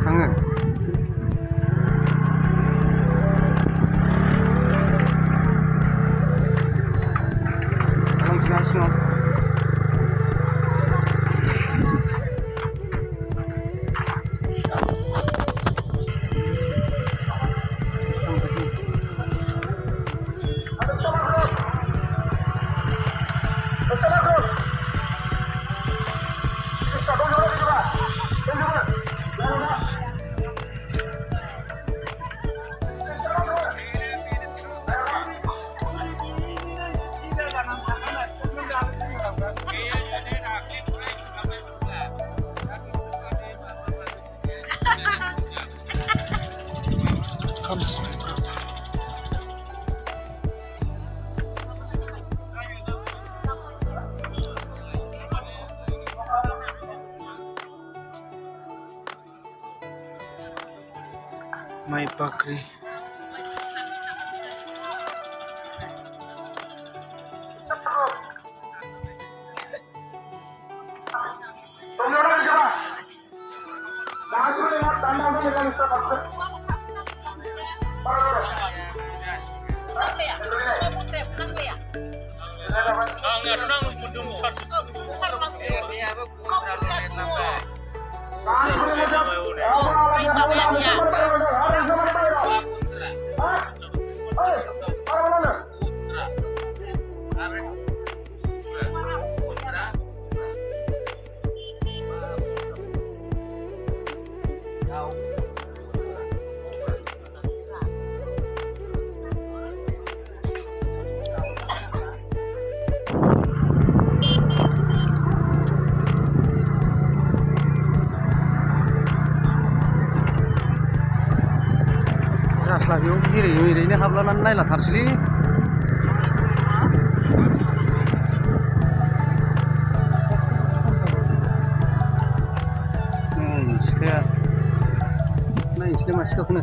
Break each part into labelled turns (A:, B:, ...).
A: थाङो माइ बाख्रि जास्लाबियाव ओरैनो हाबलानानै नायलाथारसैलै सिखाया नायनोसैलाय मा सिखाखौनो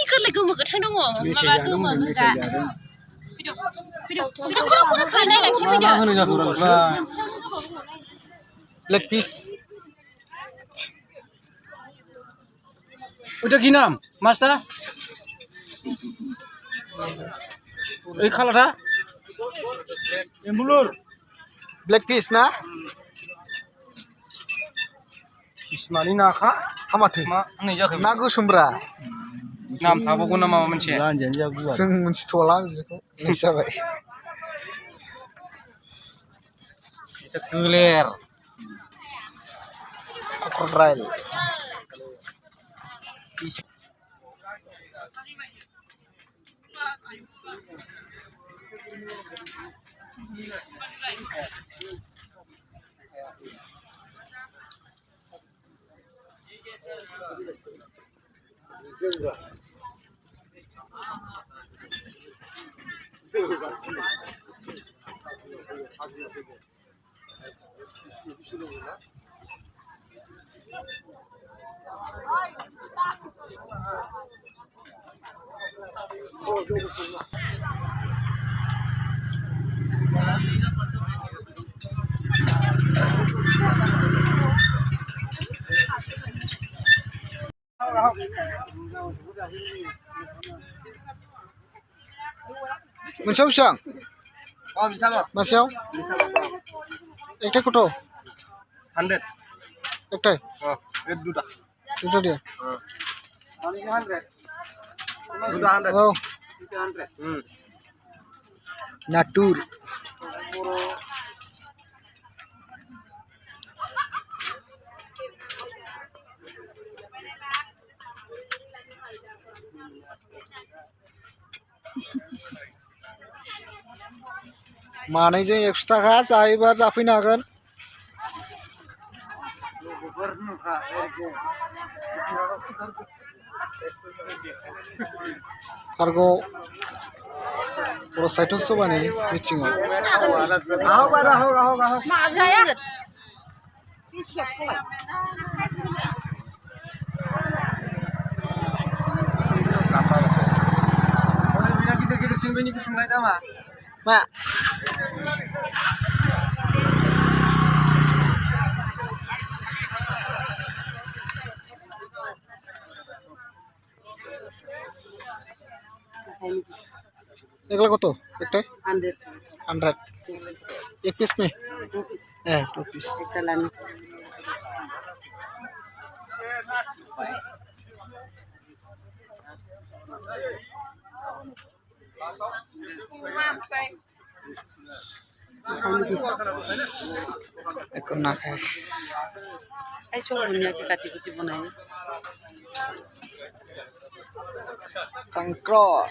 A: गोरलै गोमो गोथां दङ माबा गोमो गोजा लेग पिस ওটা কি নাম মাছটা এই খালাটা এমবুলুর ব্ল্যাক পিস না ইসমানি না खा हामाथो मा होननाय जाखो ना गोसोमब्रा नाम थाबावगौ ना माबा मोनसे जों मोनथिथ'ला बिदिखौ जाबाय गोलेर क्रकडाइल मोनसेयाव बेसेबां मासेयाव एकथा कत 100 একটাই
B: এর দুটা
A: দুটো দিয়ে
B: অনলি 100 দুটা 100
A: ও
B: দুটা 100
A: নাটুর मानैजों 100 टाका जायोबा जाफैनो हागोन Fargo बर' साहित्य सभानि मिथिङाव मा এগুলো কত একটাই 100 एक पीस में 2 पीस एक ना खाए
C: सब बुनिया की काटी कुटी बनाई
A: कंक्रोय